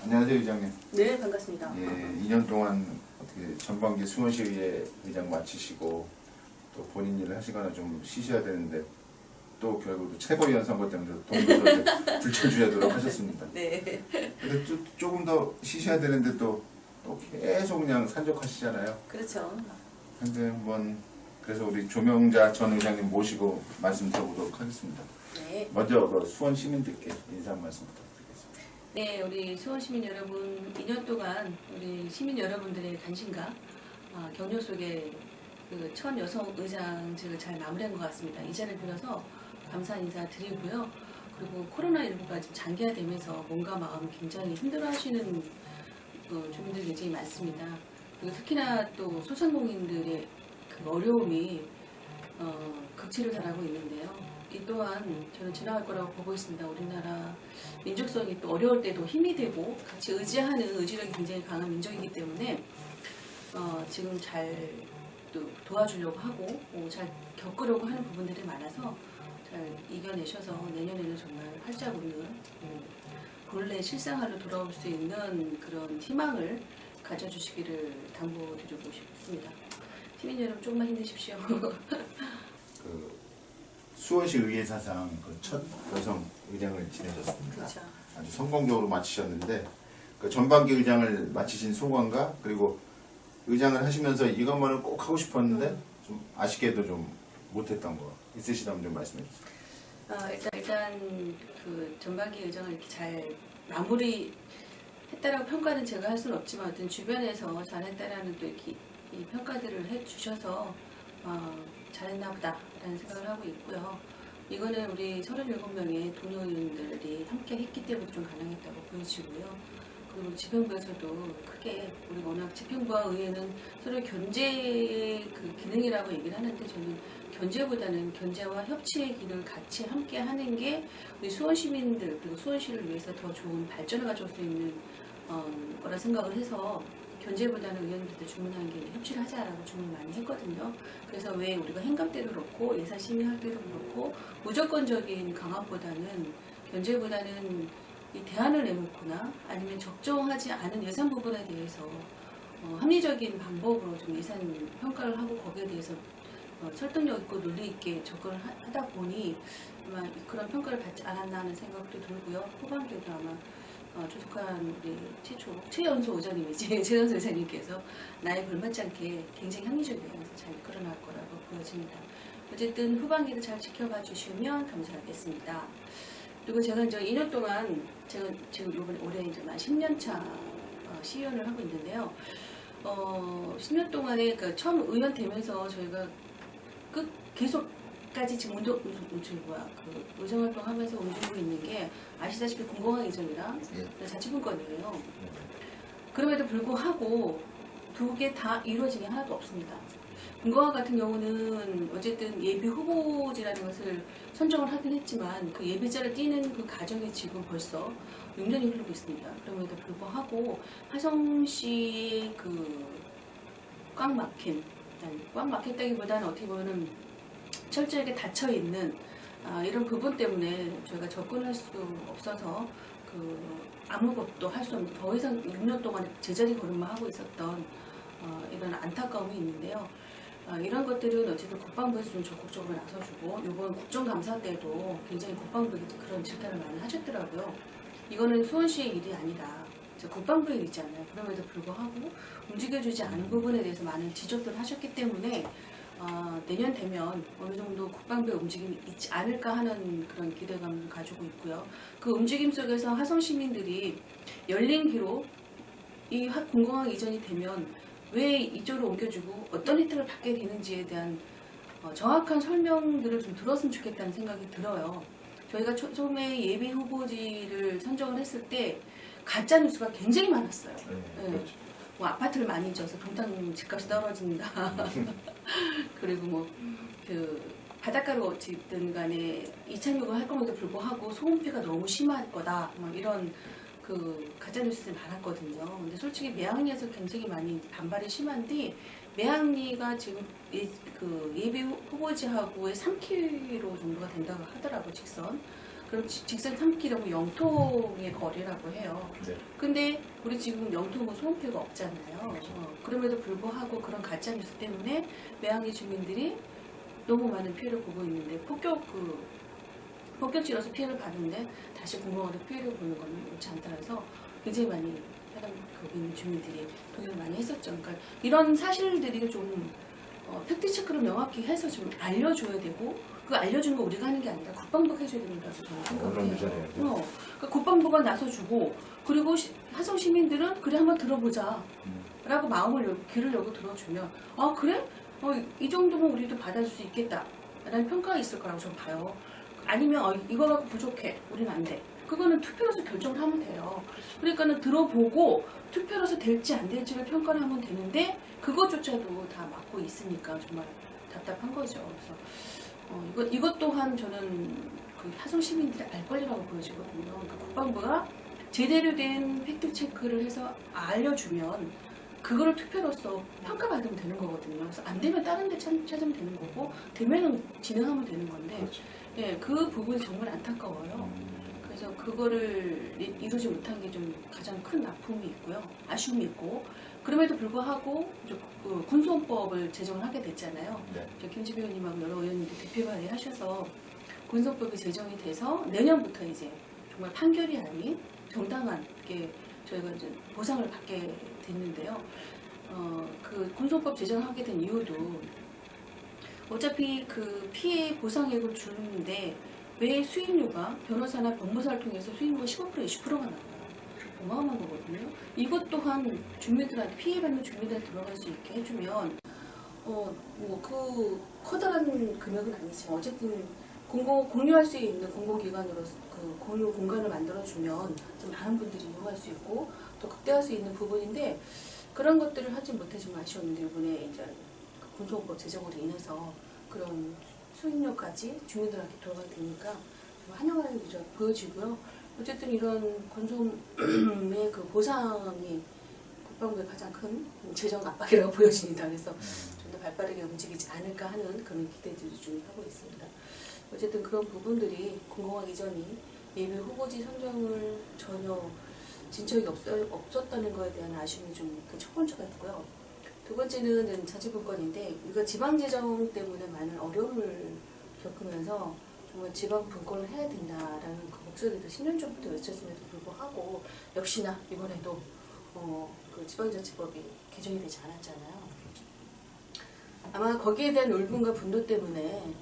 안녕하세요, 의장님. 네, 반갑습니다. 예, 2년 동안 어떻게 전반기 수원시의회 의장 마치시고 또 본인 일을 하시거나 좀 쉬셔야 되는데 또 결국 최고위원 선거 때문에 동료를 불철주야도록 하셨습니다. 네. 근데 조금 더 쉬셔야 되는데 또 계속 그냥 산적하시잖아요. 그렇죠. 근데 한번 그래서 우리 조명자 전 의장님 모시고 말씀 드려보도록 하겠습니다. 네. 먼저 그 수원 시민들께 인사 한 말씀 부탁드리겠습니다. 네, 우리 수원 시민 여러분, 2년 동안 우리 시민 여러분들의 관심과 격려 속에 그 첫 여성 의장직을 잘 마무리한 것 같습니다. 이 자리를 빌어서 감사 인사 드리고요. 그리고 코로나19가 지금 장기화되면서 몸과 마음 굉장히 힘들어하시는 주민들이 굉장히 많습니다. 그리고 특히나 또 소상공인들의 그 어려움이 극치를 달하고 있는데요. 이 또한 저는 지나갈 거라고 보고 있습니다. 우리나라 민족성이 또 어려울 때도 힘이 되고 같이 의지하는 의지력이 굉장히 강한 민족이기 때문에 지금 잘 또 도와주려고 하고 잘 겪으려고 하는 부분들이 많아서 잘 이겨내셔서 내년에는 정말 활짝 웃는 본래 실생활로 돌아올 수 있는 그런 희망을 가져주시기를 당부드리고 싶습니다. 시민 여러분 조금만 힘내십시오. 그 수원시 의회 사상 그 첫 여성 의장을 지내셨습니다. 그렇죠. 아주 성공적으로 마치셨는데 그 전반기 의장을 마치신 소감과 그리고 의장을 하시면서 이것만은 꼭 하고 싶었는데 좀 아쉽게도 좀 못했던 거 있으시다면 좀 말씀해 주세요. 일단 그 전반기 의장을 이렇게 잘 마무리했다라고 평가는 제가 할 수는 없지만 어떤 주변에서 잘했다라는 또 이렇게 이 평가들을 해주셔서 잘했나 보다라는 생각을 하고 있고요. 이거는 우리 37명의 동료 의원들이 함께 했기 때문에 좀 가능했다고 보여지고요. 그리고 지평부에서도 크게 우리 워낙 지평부와 의회는 서로 견제 그 기능이라고 얘기를 하는데 저는 견제보다는 견제와 협치의 기능을 같이 함께 하는 게 우리 수원 시민들 그리고 수원시를 위해서 더 좋은 발전을 가져올 수 있는 거라 생각을 해서 견제보다는 의원들한테 주문한 게 협치를 하자라고 주문을 많이 했거든요. 그래서 왜 우리가 행감 때도 그렇고 예산 심의할 때도 그렇고 무조건적인 강압보다는 견제보다는 이 대안을 내놓거나 아니면 적정하지 않은 예산 부분에 대해서 합리적인 방법으로 좀 예산 평가를 하고 거기에 대해서 설득력 있고 논리 있게 접근을 하다 보니 아마 그런 평가를 받지 않았나 하는 생각도 들고요. 후반기에도 아마 조속한 우리 최연소 의장님이지 최연소 의장님께서 나에 걸맞지 않게 굉장히 합리적이게 잘 이끌어나갈 거라고 보여집니다. 어쨌든 후반기를 잘 지켜봐 주시면 감사하겠습니다. 그리고 제가 이제 2년 동안 제가 지금 이번에 올해 이제 만 10년 차 시의원을 하고 있는데요. 10년 동안에 그러니까 처음 의원 되면서 저희가 계속까지 지금 의정활동 하면서 움직이고 있는 게 아시다시피 공공항 이전이랑 자치분권이에요. 그럼에도 불구하고 두 개 다 이루어진 게 하나도 없습니다. 공공항 같은 경우는 어쨌든 예비 후보지라는 것을 선정을 하긴 했지만 그 예비자를 띄는 그 과정이 지금 벌써 6년이 흐르고 있습니다. 그럼에도 불구하고 화성시의 그 꽉 막혔다기보다는 어떻게 보면 철저하게 닫혀있는 이런 부분 때문에 저희가 접근할 수 없어서 아무것도 할 수 없는 더 이상 6년 동안 제자리 걸음만 하고 있었던 이런 안타까움이 있는데요. 이런 것들은 어쨌든 국방부에서 좀 적극적으로 나서주고 이번 국정감사 때도 굉장히 국방부에 그런 질타를 많이 하셨더라고요. 이거는 수원시의 일이 아니다. 국방부의 일이잖아요. 그럼에도 불구하고 움직여주지 않은 부분에 대해서 많은 지적들을 하셨기 때문에 내년 되면 어느 정도 국방부의 움직임이 있지 않을까 하는 그런 기대감을 가지고 있고요. 그 움직임 속에서 화성 시민들이 열린 귀로 이 공공항 이전이 되면 왜 이쪽으로 옮겨주고 어떤 혜택을 받게 되는지에 대한 정확한 설명들을 좀 들었으면 좋겠다는 생각이 들어요. 저희가 처음에 예비 후보지를 선정을 했을 때 가짜 뉴스가 굉장히 많았어요. 네. 그렇죠. 뭐 아파트를 많이 져서 동탄 집값이 떨어진다. 그리고 바닷가로 어찌든 간에 이착륙을 할 건에도 불구하고 소음피가 너무 심할 거다. 이런 가짜 뉴스들이 많았거든요. 근데 솔직히 매항리에서 굉장히 많이 반발이 심한데 매항리가 지금 예비 후보지하고의 3km 정도가 된다고 하더라고요. 직선. 그럼 직선 3km 영통의 거리라고 해요. 네. 근데 우리 지금 영통은 소음표가 없잖아요. 그럼에도 불구하고 그런 가짜뉴스 때문에 매항리 주민들이 너무 많은 피해를 보고 있는데 폭격지로서 피해를 받는데 다시 공공으로 피해를 보는 건 옳지 않다라서 굉장히 많이 거기 있는 주민들이 동의를 많이 했었죠. 그러니까 이런 사실들이 좀 팩트체크를 명확히 해서 좀 알려줘야 되고 그 알려주는 거 우리가 하는 게 아니라 국방부가 해줘야 된다고 저는 생각해요. 그러니까 국방부가 나서주고 그리고 화성 시민들은 그래 한번 들어보자 라고 마음을 귀를 열고 들어주면 아 그래? 이 정도면 우리도 받아줄 수 있겠다 라는 평가가 있을 거라고 저는 봐요. 아니면 이거 갖고 부족해 우리는 안 돼. 그거는 투표로서 결정을 하면 돼요. 그러니까는 들어보고 투표로서 될지 안 될지를 평가를 하면 되는데 그것조차도 다 막고 있으니까 정말 답답한 거죠. 그래서 이것 또한 저는 그 화성 시민들이 알 권리라고 보여지거든요. 그러니까 국방부가 제대로 된 팩트 체크를 해서 알려주면 그거를 투표로서 평가받으면 되는 거거든요. 그래서 안 되면 다른 데 찾으면 되는 거고 되면은 진행하면 되는 건데 그렇죠. 예, 그 부분이 정말 안타까워요. 그래서 그거를 이루지 못한 게 좀 가장 큰 아픔이 있고요. 아쉬움이 있고 그럼에도 불구하고 그 군소법을 제정을 하게 됐잖아요. 네. 김지배 의원님하고 여러 의원님들 대표 발의하셔서 군소법이 제정이 돼서 내년부터 이제 정말 판결이 아닌 정당하게 저희가 이제 보상을 받게 됐는데요. 그 군소법 제정하게 된 이유도 어차피 그 피해 보상액을 주는데 왜 수임료가 변호사나 법무사를 통해서 수임료가 15% 20%가 나와요. 어마어마한 거거든요. 이것 또한 주민들한테 피해받는 주민들한테 들어갈 수 있게 해주면 그 커다란 금액은 아니지만 어쨌든 공유할 수 있는 공공기관으로 그 공유 공간을 만들어주면 좀 많은 분들이 이용할 수 있고 또 극대화할 수 있는 부분인데 그런 것들을 하지 못해 좀 아쉬웠는데 이번에 이제 군소법 제정으로 인해서 그런 수익료까지 주민들한테 들어가게 되니까 환영하는 게 보여지고요. 어쨌든 이런 건소음의 그 보상이 국방부의 가장 큰 재정 압박이라고 보여집니다. 그래서 좀 더 발빠르게 움직이지 않을까 하는 그런 기대들을 좀 하고 있습니다. 어쨌든 그런 부분들이 공공화 이전이 예비 후보지 선정을 전혀 진척이 없었다는 것에 대한 아쉬움이 좀 첫 번째가 있고요. 두 번째는 자치분권인데 이거 지방재정 때문에 많은 어려움을 겪으면서 정말 지방 분권을 해야 된다라는 그 목소리도 10년 전부터 외쳤음에도 불구하고 역시나 이번에도 그 지방자치법이 개정이 되지 않았잖아요. 아마 거기에 대한 울분과 분노 때문에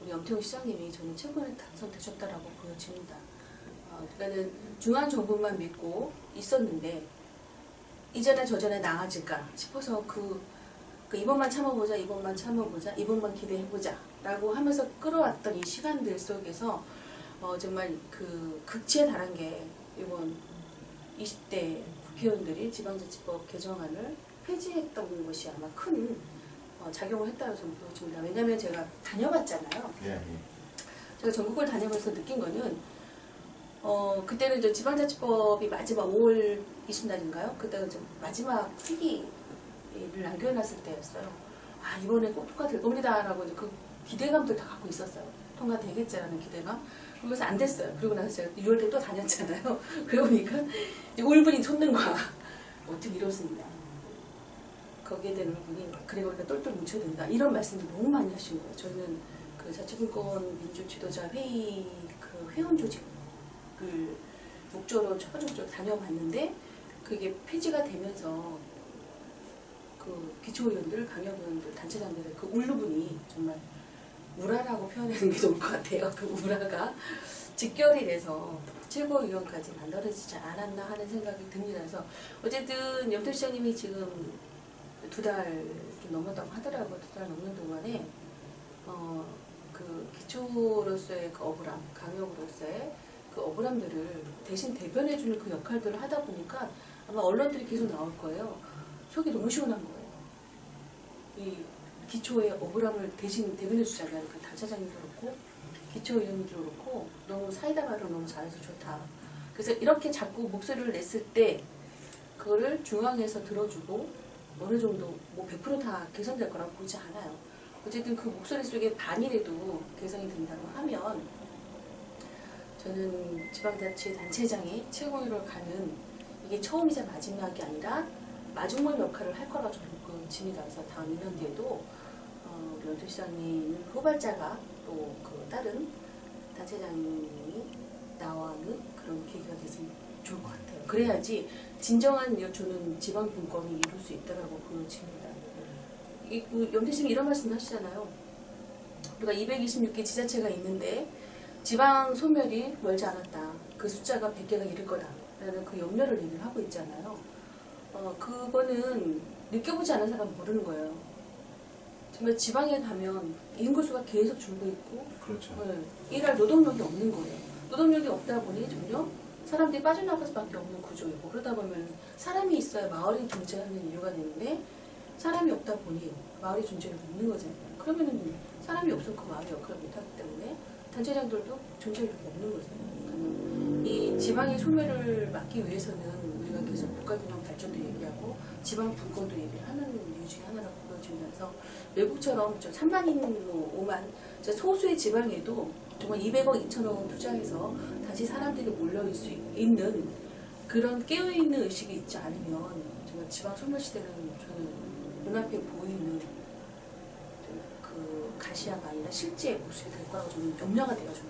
우리 염태웅 시장님이 저는 최고에 당선되셨다라고 보여집니다. 그러니까는 중앙 정부만 믿고 있었는데 이전에 저전에 나아질까 싶어서 이번만 참아보자, 이번만 참아보자, 이번만 기대해보자 라고 하면서 끌어왔던 이 시간들 속에서 정말 그 극치에 달한 게 이번 20대 국회의원들이 지방자치법 개정안을 폐지했던 것이 아마 큰 작용을 했다고 저는 보여집니다. 왜냐하면 제가 다녀봤잖아요. 예, 예. 제가 전국을 다니면서 느낀 거는 그때는 이제 지방자치법이 마지막 5월 20날인가요? 그때가 좀 마지막 회기를 남겨놨을 때였어요. 아 이번에 꼭 통과될 겁니다 라고 이제 그 기대감들 다 갖고 있었어요. 통과되겠지라는 기대감. 그래서 안 됐어요. 그리고 나서 제가 6월 때 또 다녔잖아요. 그러고 보니까 울분이 솟는거야. 어떻게 이렇습니다. 거기에 대한 울분이 그래 보니까 똘똘 뭉쳐야 된다. 이런 말씀을 너무 많이 하신 거예요. 저는 그 자치분권 민주지도자 회의 그 회원 조직을 목적으로 첫 번째 목적으로 다녀봤는데 그게 폐지가 되면서 그 기초의원들, 강력의원들, 단체장들의 그 울분이 정말 우라라고 표현하는 게 좋을 것 같아요. 그 우라가 직결이 돼서 최고위원까지 만들어지지 않았나 하는 생각이 듭니다. 그래서 어쨌든 염태웅 시장님이 지금 2달 좀 넘었다고 하더라고요. 2달 넘는 동안에 그 기초로서의 그 억울함, 강력으로서의 그 억울함들을 대신 대변해주는 그 역할들을 하다 보니까 아마 언론들이 계속 나올 거예요. 속이 너무 시원한 거예요. 이 기초의 억울함을 대신 대변해주잖아요. 그 단체장님도 그렇고 기초의원님도 그렇고 너무 사이다 발언 너무 잘해서 좋다. 그래서 이렇게 자꾸 목소리를 냈을 때 그거를 중앙에서 들어주고 어느 정도 뭐 100% 다 개선될 거라고 보지 않아요. 어쨌든 그 목소리 속에 반이라도 개선이 된다고 하면 저는 지방자치단체장이 최고위를 가는 이게 처음이자 마지막이 아니라 마중물 역할을 할 거라고 저는 믿습니다. 그래서 다음 2년 뒤에도 우리 연두시장님 후발자가 또 그 다른 단체장이 나와는 그런 계기가 됐으면 좋을 것 같아요. 그래야지 진정한 저는 지방 분권을 이룰 수 있다고 보여집니다. 연두시장님 이런 말씀 하시잖아요. 우리가 226개 지자체가 있는데 지방 소멸이 멀지 않았다. 그 숫자가 100개가 이를 거다라는 그 염려를 얘기를 하고 있잖아요. 그거는 느껴보지 않은 사람은 모르는 거예요. 정말 지방에 가면 인구수가 계속 줄고 있고, 그렇죠. 일할 노동력이 없는 거예요. 노동력이 없다 보니 점점 사람들이 빠져나갈 수밖에 없는 구조이고, 그러다 보면 사람이 있어야 마을이 존재하는 이유가 되는데 사람이 없다 보니 마을이 존재를 묻는 거잖아요. 그러면은 사람이 없으면 그 마을의 역할을 못하기 때문에 단체장들도 존재력이 없는 거잖아요. 그러니까 이 지방의 소멸을 막기 위해서는 우리가 계속 국가균형 발전도 얘기하고 지방 분권도 얘기를 하는 이유 중에 하나라고 보여지면서 외국처럼 3만 인, 5만 소수의 지방에도 정말 200억, 2천억 투자해서 다시 사람들이 몰려올 수 있는 그런 깨어있는 의식이 있지 않으면 정말 지방 소멸 시대는 저는 눈앞에 보이는 그 가시화가 아니라 실제 모습이 될 거라고 저는 염려가 돼가지고.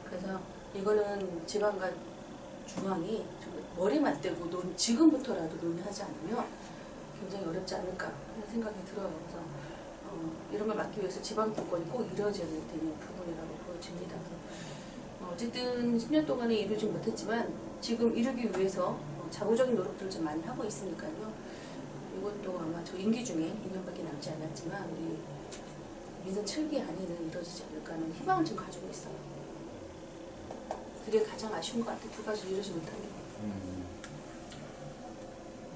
그래서 이거는 지방과 중앙이 머리 맞대고 지금부터라도 논의하지 않으면 굉장히 어렵지 않을까 하는 생각이 들어요. 그래서 이런 걸 막기 위해서 지방 분권이 꼭 이루어져야 되는 부분이라고 보여집니다. 그래서 어쨌든 10년 동안에 이루지 못했지만 지금 이루기 위해서 자구적인 노력들을 좀 많이 하고 있으니까요. 이것도 아마 저 임기 중에 2년밖에 남지 않았지만 우리 민선 7기 안에는 이루어지지 않을까 하는 희망을 좀 가지고 있어요. 그게 가장 아쉬운 것 같아요. 두 가지 이루지 못하는 거.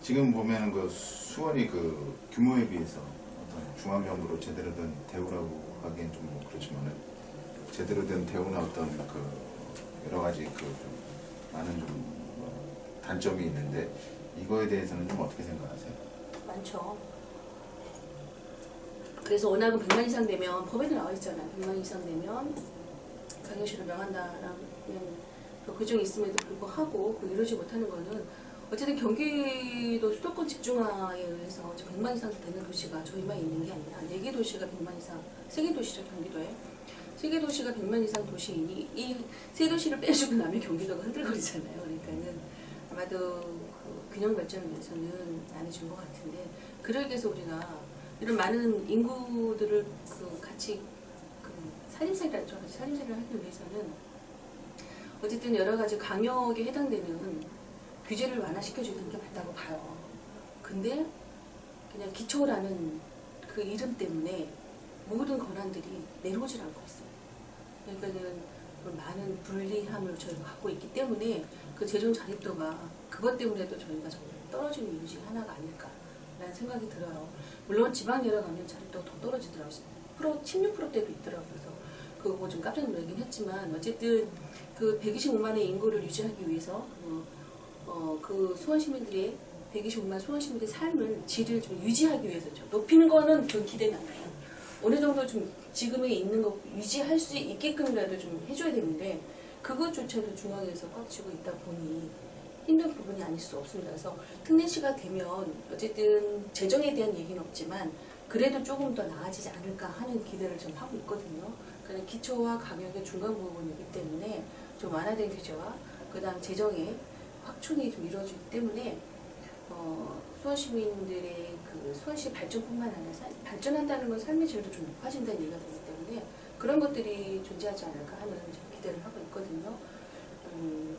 지금 보면 그 수원이 그 규모에 비해서 어떤 중앙정부로 제대로 된 대우라고 하기엔 좀 뭐 그렇지만은 제대로 된 대우나 어떤 그 여러 가지 그 좀 많은 좀 단점이 있는데 이거에 대해서는 좀 어떻게 생각하세요? 많죠. 그래서 원학은 100만 이상 되면 법에도 나와 있잖아요. 100만 이상 되면 강요시를 명한다라는 규정이 있음에도 불구하고 그 이루지 못하는 거는 어쨌든 경기도 수도권 집중화에 의해서 100만 이상 되는 도시가 저희만 있는 게 아니라 4개 도시가 100만 이상, 3개 도시죠 경기도에. 3개 도시가 100만 이상 도시이니 이 3도시를 빼주고 나면 경기도가 흔들거리잖아요. 그러니까는 아마도 그 균형 발전을 위해서는 안 해준 것 같은데 그러기 위해서 우리가 이런 많은 인구들을 그 같이 그 살림살이라죠. 살림살이를 하기 위해서는 어쨌든 여러 가지 강역에 해당되는 규제를 완화시켜주는 게 맞다고 봐요. 근데 그냥 기초라는 그 이름 때문에 모든 권한들이 내려오질 않고 있어요. 그러니까는 많은 불리함을 저희가 갖고 있기 때문에 그 재정 자립도가 그것 때문에도 저희가 정말 떨어지는 이유 중에 하나가 아닐까라는 생각이 들어요. 물론 지방 내려가면 자립도가 더 떨어지더라고요. 16%대도 있더라고요. 그래서 그거 좀 깜짝 놀라긴 했지만 어쨌든 그 125만의 인구를 유지하기 위해서 그 수원 시민들의 125만 수원 시민들의 삶을 질을 좀 유지하기 위해서죠. 높이는 거는 좀 기대는 안 해요. 어느 정도 좀 지금에 있는 거 유지할 수 있게끔이라도 좀 해줘야 되는데 그것조차도 중앙에서 꽉 쥐고 있다 보니 힘든 부분이 아닐 수 없습니다. 그래서 특례시가 되면 어쨌든 재정에 대한 얘기는 없지만 그래도 조금 더 나아지지 않을까 하는 기대를 좀 하고 있거든요. 그러니까 기초와 강역의 중간 부분이기 때문에 좀 완화된 규제와 그 다음 재정의 확충이 좀 이루어지기 때문에 수원 시민들의 그 수원시 발전뿐만 아니라 발전한다는 건 삶의 질도 좀 높아진다는 얘기가 되기 때문에 그런 것들이 존재하지 않을까 하는 기대를 하고 있거든요.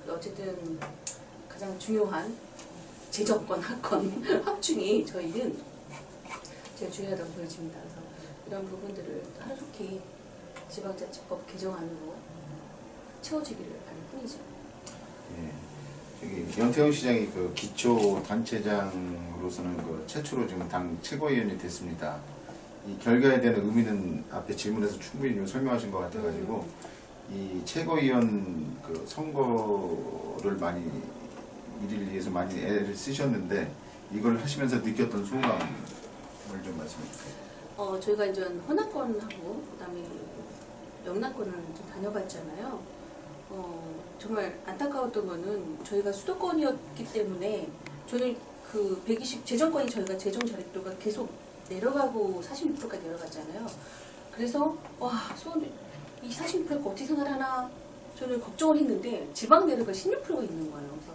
어쨌든 가장 중요한 재정권, 학권 확충이 저희는 제일 중요하다고 보여집니다. 그래서 이런 부분들을 하루속히 지방자치법 개정안으로 채워지기를 바랄 뿐이죠. 예. 저기 연태훈 시장이 그 기초 단체장으로서는 그 최초로 지금 당 최고위원이 됐습니다. 이 결과에 대한 의미는 앞에 질문에서 충분히 좀 설명하신 것 같아가지고 이 최고위원 그 선거를 많이 이를 위해서 많이 애를 쓰셨는데 이걸 하시면서 느꼈던 소감을 좀 말씀해 주세요. 저희가 이제 헌화권하고 그다음에 영남권을 좀 다녀봤잖아요. 정말 안타까웠던 거는 저희가 수도권이었기 때문에 저는 그 120 재정권이 저희가 재정 자립도가 계속 내려가고 46%까지 내려갔잖아요. 그래서 와 수원 이 46%가 어떻게 생활하나 저는 걱정을 했는데 지방 내려가 16%가 있는 거예요. 그래서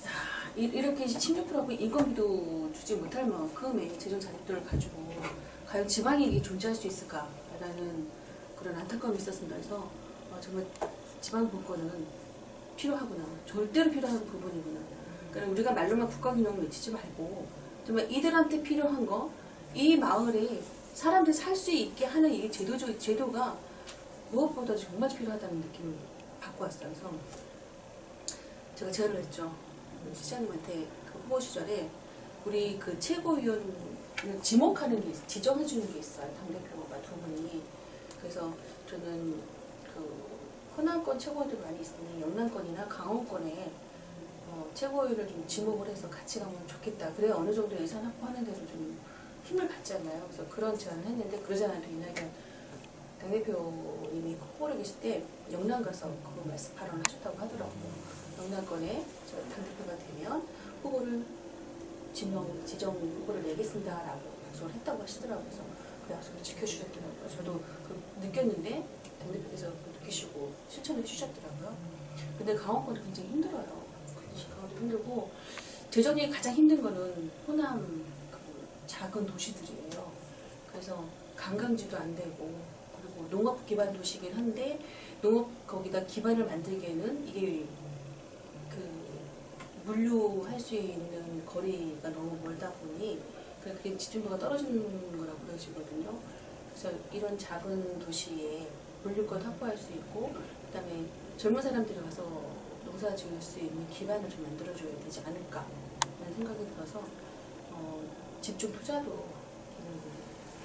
야, 이렇게 16%하고 인건비도 주지 못할 만큼의 재정 자립도를 가지고 과연 지방이 이게 존재할 수 있을까라는 그런 안타까움이 있었습니다. 그래서 정말 지방 분권은 필요하구나. 절대로 필요한 부분이구나. 그러니까 우리가 말로만 국가균형을 외치지 말고 정말 이들한테 필요한 거, 이 마을에 사람들이 살 수 있게 하는 이 제도가 무엇보다 정말 필요하다는 느낌을 받고 왔어요. 그래서 제가 제안을 했죠. 시장님한테 그 후보 시절에 우리 그 최고위원을 지목하는 게 지정해주는 게 있어요. 당대표가 두 분이. 그래서 저는 그 호남권 최고위원들 많이 있으니 영남권이나 강원권에 최고위원을 좀 지목을 해서 같이 가면 좋겠다. 그래야 어느 정도 예산 확보하는 데도 좀 힘을 받잖아요. 그래서 그런 제안을 했는데 그러지 않아도 이낙연 당대표님이 후보로 계실 때 영남 가서 그 말씀 발언을 하셨다고 하더라고요. 영남권에 저 당대표가 되면 후보를 지정 후보를 내겠습니다라고 약속을 했다고 하시더라고요. 그래서 그 약속을 지켜주셨더라고요. 저도 느꼈는데 당대표께서 느끼시고 실천해 주셨더라고요. 근데 강원권은 굉장히 힘들어요. 강원도 힘들고 재정이 가장 힘든 거는 호남 그 작은 도시들이에요. 그래서 관광지도 안 되고 그리고 농업 기반 도시긴 한데 농업 거기다 기반을 만들기에는 이게 그 물류할 수 있는 거리가 너무 멀다 보니 그게 집중도가 떨어지는 거라고 보여지거든요. 그래서 이런 작은 도시에 물류권 확보할 수 있고 그다음에 젊은 사람들이 가서 농사 지을 수 있는 기반을 좀 만들어줘야 되지 않을까 라는 생각이 들어서 집중 투자도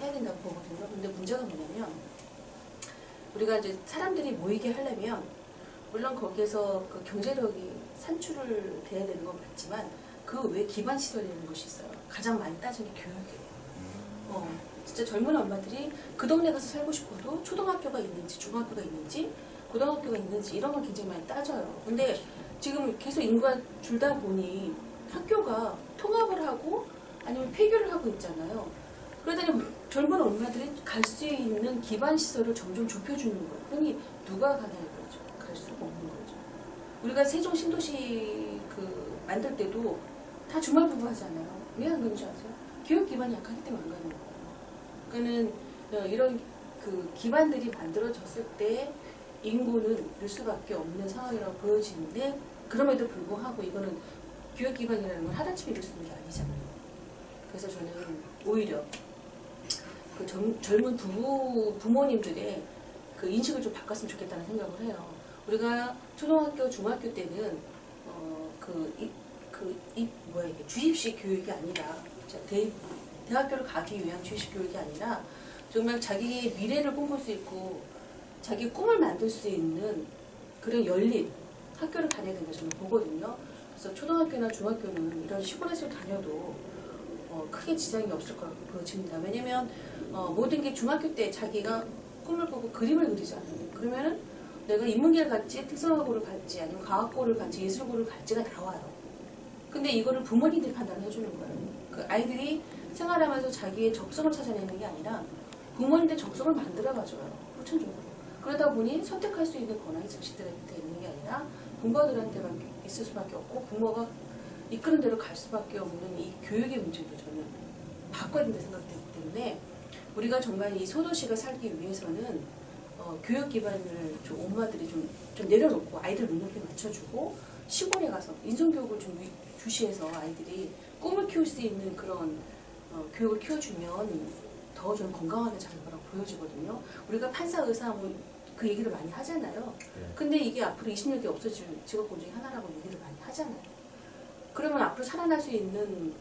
해야 된다고 보거든요. 근데 문제가 뭐냐면 우리가 이제 사람들이 모이게 하려면 물론 거기에서 그 경제력이 산출을 돼야 되는 건 맞지만 그 외에 기반 시설이라는 것이 있어요. 가장 많이 따지는 게 교육이에요. 진짜 젊은 엄마들이 그 동네 가서 살고 싶어도 초등학교가 있는지 중학교가 있는지 고등학교가 있는지 이런 걸 굉장히 많이 따져요. 근데 지금 계속 인구가 줄다 보니 학교가 통합을 하고 아니면 폐교를 하고 있잖아요. 그러더니 젊은 엄마들이 갈 수 있는 기반 시설을 점점 좁혀주는 거예요. 그러니 누가 가냐 이거죠. 갈 수가 없는 거죠. 우리가 세종 신도시 그 만들 때도 다 주말 부부 하잖아요. 왜 안 그런지 아세요? 교육 기반이 약하기 때문에 안 가는 거예요. 그러니까는 이런 그 기반들이 만들어졌을 때 인구는 늘 수밖에 없는 상황이라고 보여지는데 그럼에도 불구하고 이거는 교육 기반이라는 건 하루아침에 이룰 수 있는 게 아니잖아요. 그래서 저는 오히려 그 젊은 부모님들의 그 인식을 좀 바꿨으면 좋겠다는 생각을 해요. 우리가 초등학교, 중학교 때는 주입식 교육이 아니라 대학교를 가기 위한 주입식 교육이 아니라 정말 자기의 미래를 꿈꿀 수 있고 자기 꿈을 만들 수 있는 그런 열린 학교를 다녀야 된다 저는 보거든요. 그래서 초등학교나 중학교는 이런 시골에서 다녀도 크게 지장이 없을 거라고 보여집니다. 왜냐면 모든 게 중학교 때 자기가 꿈을 꾸고 그림을 그리잖아요. 그러면은 내가 인문계를 갈지 특성화고를 갈지 아니면 과학고를 갈지 예술고를 갈지가 나와요. 근데 이거를 부모님들이 판단을 해주는 거예요. 그 아이들이 생활하면서 자기의 적성을 찾아내는 게 아니라 부모님들 적성을 만들어가줘요. 후천적으로. 그러다 보니 선택할 수 있는 권한이 자식들한테 있는 게 아니라 부모들한테만 있을 수밖에 없고 부모가 이끄는 대로 갈 수밖에 없는 이 교육의 문제도 저는 바꿔야 된다 생각되기 때문에 우리가 정말 이 소도시가 살기 위해서는 교육 기반을 좀 엄마들이 좀 내려놓고 아이들 눈높이 맞춰주고 시골에 가서 인성교육을 좀 주시해서 아이들이 꿈을 키울 수 있는 그런 교육을 키워주면 더 좀 건강하게 잘 거라고 보여지거든요. 우리가 판사, 의사 뭐 그 얘기를 많이 하잖아요. 근데 이게 앞으로 20년 뒤에 없어질 직업군 중에 하나라고 얘기를 많이 하잖아요. 그러면 앞으로 살아날 수 있는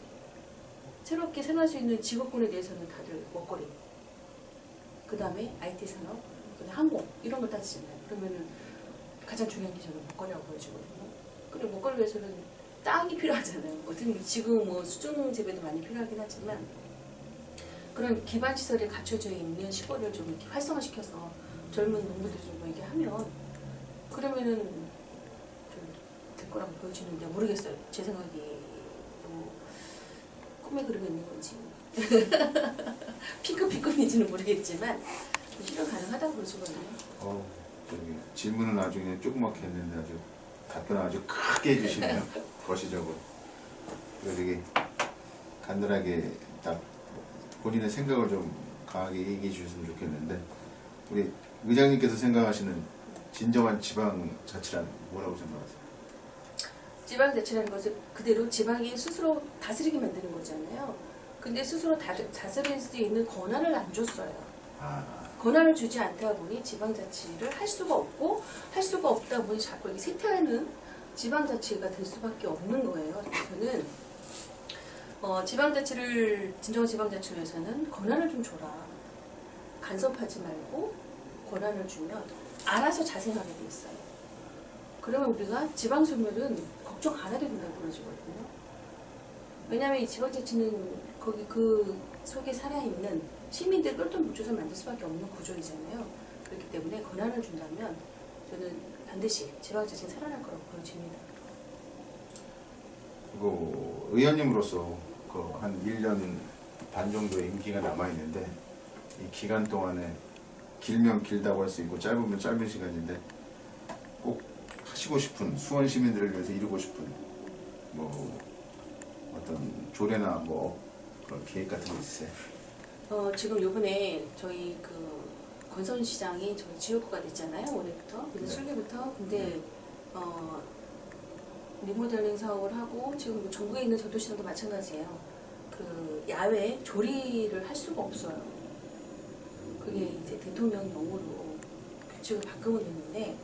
새롭게 살아날 수 있는 직업군에 대해서는 다들 먹거리 그 다음에 IT 산업, 그다음에 항공 이런 걸 따지잖아요. 그러면은 가장 중요한 게 저는 먹거리라고 보여지거든요. 그리고 먹거리 위해서는 땅이 필요하잖아요. 어떻게 지금 뭐 수중 재배도 많이 필요하긴 하지만 그런 기반 시설이 갖춰져 있는 시골을 좀 이렇게 활성화시켜서 젊은 농부들 좀 모이게 하면 그러면은 좀 될 거라고 보여지는데 모르겠어요. 제 생각이 너무 꿈에 그리고 있는 건지 피크피크인지는 모르겠지만 실현 가능하다고 그러시거든요. 저기 질문은 아주 그냥 조그맣게 했는데 아주 답변을 아주 크게 해주시네요. 거시적으로. 그래서 되게 간단하게 딱 본인의 생각을 좀 강하게 얘기해 주셨으면 좋겠는데, 우리 의장님께서 생각하시는 진정한 지방자치란 뭐라고 생각하세요? 지방자치라는 것은 그대로 지방이 스스로 다스리게 만드는 거잖아요. 근데 스스로 다스릴 수 있는 권한을 안 줬어요. 권한을 주지 않다 보니 지방자치를 할 수가 없고, 할 수가 없다 보니 자꾸 이렇게 쇠퇴하는 지방자치가 될 수밖에 없는 거예요. 저는 지방자치를, 진정한 지방자치를 위해서는 권한을 좀 줘라. 간섭하지 말고 권한을 주면 알아서 자생하게 돼 있어요. 그러면 우리가 지방소멸은 걱정 안 해도 된다고 그러시거든요. 왜냐하면 이 지방자치는 거기 그 속에 살아있는 시민들 끌돈 묻혀서 만들 수밖에 없는 구조이잖아요. 그렇기 때문에 권한을 준다면 저는 반드시 지방자치는 살아날 거라고 보여집니다. 그리고 의원님으로서 그 한 1년 반 정도의 임기가 남아있는데, 이 기간 동안에 길면 길다고 할 수 있고 짧으면 짧은 시간인데 꼭 하시고 싶은, 수원 시민들을 위해서 이루고 싶은 뭐 어떤 조례나 뭐 그런 계획 같은 거 있으세요? 지금 요번에 저희 그 권선시장이 저희 지역구가 됐잖아요. 올해부터. 그래서 네. 설계부터. 근데 리모델링 사업을 하고 지금 뭐 전국에 있는 전도시장도 마찬가지예요. 그 야외 조리를 할 수가 없어요. 그게 이제 대통령 명으로 규칙을 바꾸고 있는데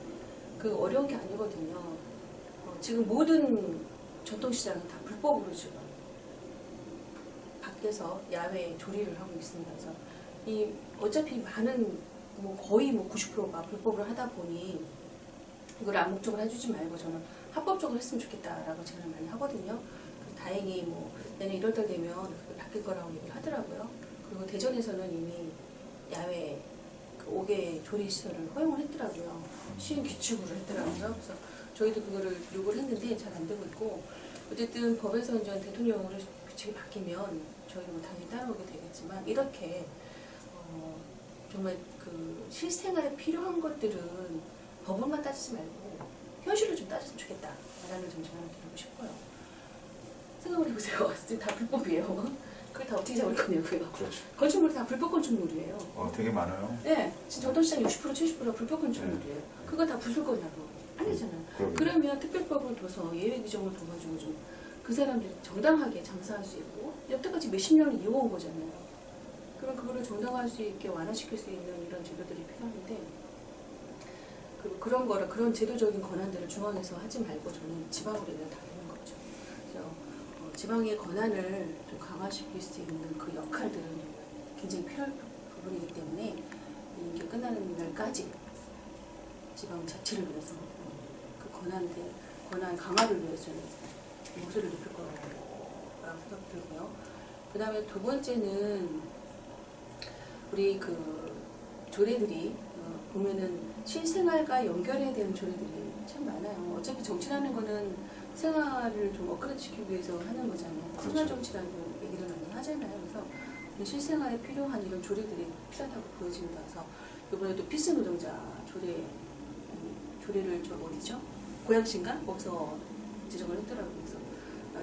그 어려운 게 아니거든요. 지금 모든 전통시장은 다 불법으로 지금 밖에서 야외 조리를 하고 있습니다. 그래서 이 어차피 많은 뭐 거의 뭐 90%가 불법으로 하다 보니 이걸 암묵적으로 해주지 말고 저는 합법적으로 했으면 좋겠다라고 제안을 많이 하거든요. 다행히 뭐 내년 1월달 되면 그게 바뀔 거라고 얘기를 하더라고요. 그리고 대전에서는 이미 야외 그 5개 조리 시설을 허용을 했더라고요. 시행 규칙으로 했더라고요. 그래서 저희도 그거를 요구를 했는데 잘 안 되고 있고, 어쨌든 법에서 이제 대통령으로 규칙이 바뀌면 저희는 뭐 당연히 따라오게 되겠지만, 이렇게 정말 그 실생활에 필요한 것들은 법을만 따지지 말고 현실로 좀 따졌으면 좋겠다라는 좀 제안을 드리고 싶어요. 생각을 해보세요. 지금 다 불법이에요. 그걸 다 어떻게 잡을 거냐고요. 그렇죠. 건축물이 다 불법 건축물이에요. 되게 많아요. 네, 지금 전통시장 60% 70%가 불법 건축물이에요. 그거 다 부술 거냐고. 아니잖아요. 그러면 특별법을 둬서 예외 규정을 둬가지고 좀 그 사람들이 정당하게 장사할 수 있고, 여태까지 몇십 년을 이어온 거잖아요. 그럼 그거를 정당화할 수 있게 완화시킬 수 있는 이런 제도들이 필요한데, 그리고 그런 거를, 그런 제도적인 권한들을 중앙에서 하지 말고 저는 지방으로 내가 다루는 거죠. 그래서 지방의 권한을 좀 강화시킬 수 있는 그 역할들은 굉장히 필요한 부분이기 때문에 이게 끝나는 날까지 지방 자치를 위해서 그 권한 강화를 위해서 저는 목소리를 높일 거라고 생각 들고요. 그 다음에 두 번째는 우리 그 조례들이 보면은 실생활과 연결해야 되는 조례들이 참 많아요. 어차피 정치라는 거는 생활을 좀 업그레이드 시키기 위해서 하는 거잖아요. 그렇죠. 생활 정치라는 얘기를 많이 하잖아요. 그래서 실생활에 필요한 이런 조례들이 필요하다고 보여집니다. 그래서 이번에 또 필수 노동자 조례를 저 어디죠? 고양시인가? 거기서 지정을 했더라고요. 그래서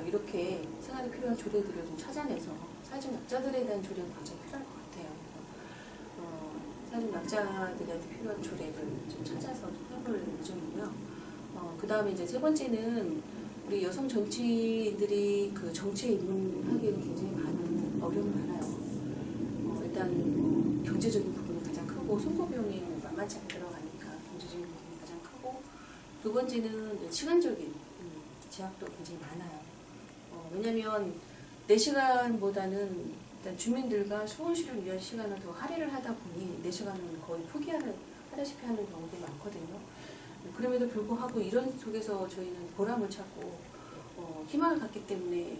이렇게 생활에 필요한 조례들을 좀 찾아내서 사회적 약자들에 대한 조례가 굉장히 필요할 것 같아요. 사회적 약자들한테 필요한 조례를 좀 찾아서 좀 해볼 예정이고요. 그 다음에 이제 세 번째는 우리 여성 정치인들이 그 정치에 입문하기에는 굉장히 많은 어려움이 많아요. 일단 경제적인 부분이 가장 크고 송거 비용이 만만치 않게 들어가니까 경제적인 부분이 가장 크고, 두 번째는 이제 시간적인 제약도 굉장히 많아요. 왜냐하면 4시간보다는 일단 주민들과 수원시를 위한 시간을 더 할애를 하다 보니 4시간은 거의 하다시피 하는 경우도 많거든요. 그럼에도 불구하고 이런 속에서 저희는 보람을 찾고 희망을 갖기 때문에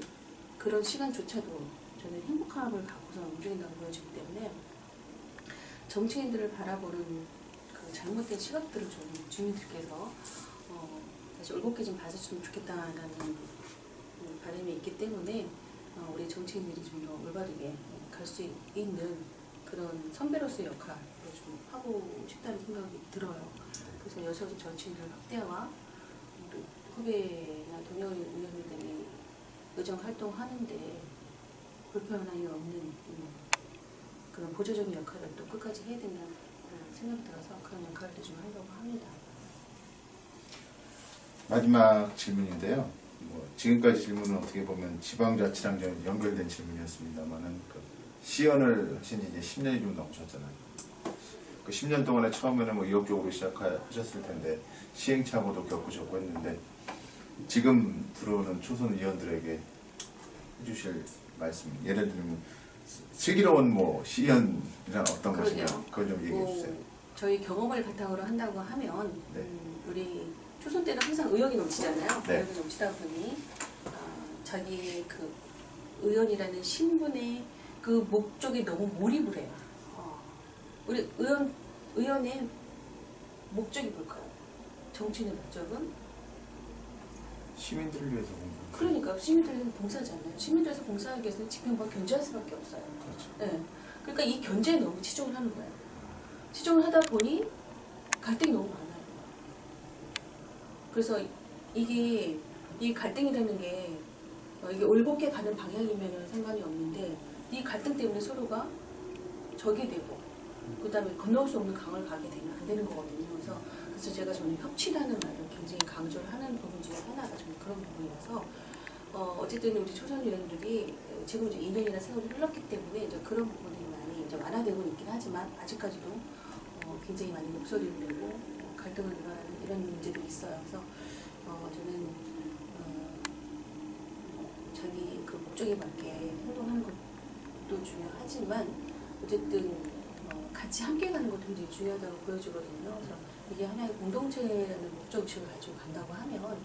그런 시간조차도 저는 행복함을 갖고서 움직인다고 보여지기 때문에 정치인들을 바라보는 그 그 잘못된 시각들을 좀 주민들께서 다시 올곧게 좀 봐줬으면 좋겠다라는 바람이 있기 때문에 우리 정치인들이 좀 더 올바르게 갈 수 있는 그런 선배로서의 역할을 좀 하고 싶다는 생각이 들어요. 그래서 여성 정치인들 확대와 우리 후배나 동료 의원들이 의정 활동하는데 불편함이 없는 그런 보조적인 역할을 또 끝까지 해야 된다는 생각이 들어서 그런 역할을 좀 하려고 합니다. 마지막 질문인데요. 지금까지 질문은 어떻게 보면 지방자치랑 좀 연결된 질문이었습니다만은 시연을 하신 지 이제 10년이 좀 넘으셨잖아요. 그 10년 동안에 처음에는 의욕적으로 시작하셨을 텐데 시행착오도 겪으셨고 했는데 지금 들어오는 초선 의원들에게 해주실 말씀, 예를 들면 슬기로운 시연이란 어떤 것이냐, 그걸 좀 얘기해 주세요. 저희 경험을 바탕으로 한다고 하면 네. 우리 초선 때는 항상 의욕이 넘치잖아요. 네. 의욕이 넘치다 보니 자기 그 의원이라는 신분의 그 목적에 너무 몰입을 해요. 우리 의원의 목적이 뭘까요? 정치인의 목적은? 시민들을 위해서 공부. 그러니까 시민들에서 봉사잖아요. 시민들에서 봉사하기 위해서는 집행부가 견제할 수밖에 없어요. 그렇죠. 네. 그러니까 이 견제에 너무 치중을 하는 거예요. 치중을 하다 보니 갈등이 너무 많아요. 그래서 이 갈등이라는 게 이게 올곧게 가는 방향이면 상관이 없는데 이 갈등 때문에 서로가 적이 되고 그 다음에 건너올 수 없는 강을 가게 되면 안 되는 거거든요. 그래서 제가 저는 협치라는 말을 굉장히 강조를 하는 부분 중에 하나가 좀 그런 부분이라서 어쨌든 우리 초선 의원들이 지금 이제 2년이나 세월이 흘렀기 때문에 이제 그런 부분이 많이 이제 완화되고 있긴 하지만 아직까지도 굉장히 많이 목소리를 내고 갈등을 일어나는 이런 문제들이 있어요. 그래서 저는 자기 그 목적에 맞게 행동하는 것도 중요하지만 어쨌든 같이 함께 가는 것도 굉장히 중요하다고 보여주거든요. 그래서 이게 하나의 공동체라는 목적의식을 가지고 간다고 하면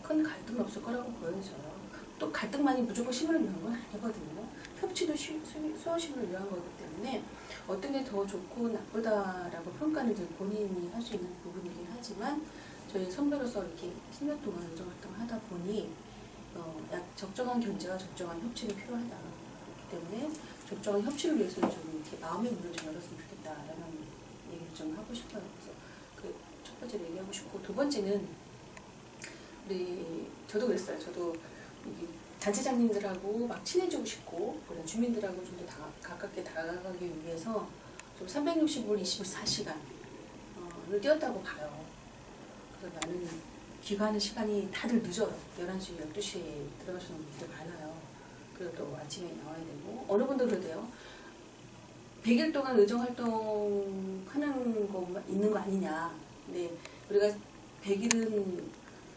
큰 갈등은 없을 거라고 보여져요. 또 갈등만이 무조건 힘을 위한 건 아니거든요. 협치도 수호심을 위한 거기 때문에 어떤 게 더 좋고 나쁘다라고 평가는 이제 본인이 할 수 있는 부분이긴 하지만 저희 선배로서 이렇게 10년 동안 의정활동을 하다 보니 적정한 견제와 적정한 협치가 필요하다. 그렇기 때문에 적정한 협치를 위해서는 좀 이렇게 마음의 문을 좀 열었으면 좋겠다라는 얘기를 좀 하고 싶어요. 그래서 그 첫 번째로 얘기하고 싶고 두 번째는 저도 그랬어요. 저도 단체장님들하고 막 친해지고 싶고 그런 주민들하고 좀 더 가깝게 다가가기 위해서 좀 365일 24시간을 뛰었다고 봐요. 그래서 나는 귀가하는 시간이 다들 늦어요. 11시, 12시에 들어가시는 분들 많아요. 그리고 또 아침에 나와야 되고 어느 분도 그러대요. 100일 동안 의정활동 하는 거 있는 거 아니냐. 근데 우리가 100일은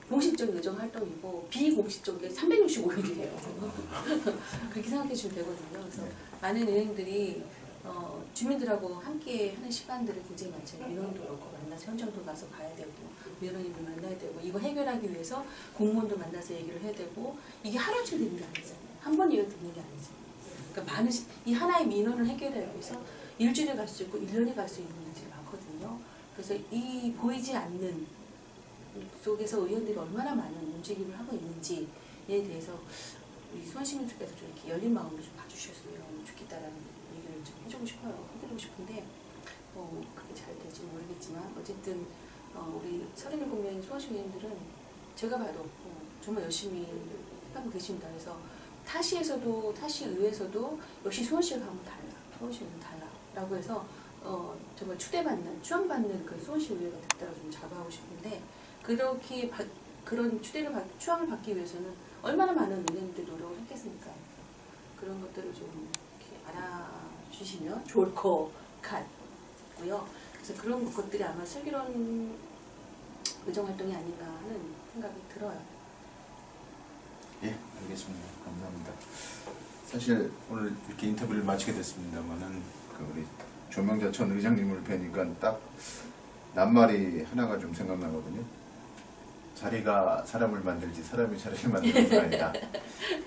공식적 의정활동이고 비공식적 게 365일이에요. 그렇게 생각해 주시면 되거든요. 그래서 많은 의원들이 주민들하고 함께 하는 시간들을 굉장히 많잖아요. 민원도 그렇고 만나서 현장도 가서 봐야 되고 민원인을 만나야 되고 이거 해결하기 위해서 공무원도 만나서 얘기를 해야 되고 이게 하루쯤 되는 게 아니잖아요. 한 번 얘기 듣는 게 아니잖아요. 그러니까 이 하나의 민원을 해결하기 위해서 일주일에 갈 수 있고 1년에 갈 수 있는 일들이 많거든요. 그래서 이 보이지 않는 속에서 의원들이 얼마나 많은 움직임을 하고 있는지에 대해서 우리 수원시민들께서 좀 이렇게 열린 마음으로 좀 봐주셨으면 좋겠다라는 얘기를 좀 해주고 싶어요. 해드리고 싶은데 그게 잘 될지 모르겠지만 어쨌든 우리 37명의 수원시민들은 제가 봐도 정말 열심히 하고 계십니다. 그래서 타시에서도 타시의회에서도 역시 수원시가 가면 달라. 수원시는 달라라고 해서 정말 추앙받는 그 수원시의회가 됐다고 좀 자부하고 싶은데 그렇게 그런 추앙을 받기 위해서는 얼마나 많은 의원들이 노력을 했겠습니까? 그런 것들을 좀 이렇게 알아주시면 좋을 것 같고요. 그래서 그런 것들이 아마 슬기로운 의정활동이 아닌가 하는 생각이 들어요. 예, 알겠습니다. 감사합니다. 사실 오늘 이렇게 인터뷰를 마치게 됐습니다만은 우리 조명자 전 의장님을 뵈니까 딱 낱말이 하나가 좀 생각나거든요. 자리가 사람을 만들지 사람이 자리를 만드는 게 아니다.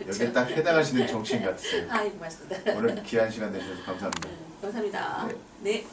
여기에 딱 해당하시는 정치인 같으세요. 아, 이거 맞습니다. 오늘 귀한 시간 내주셔서 감사합니다. 감사합니다. 네. 네.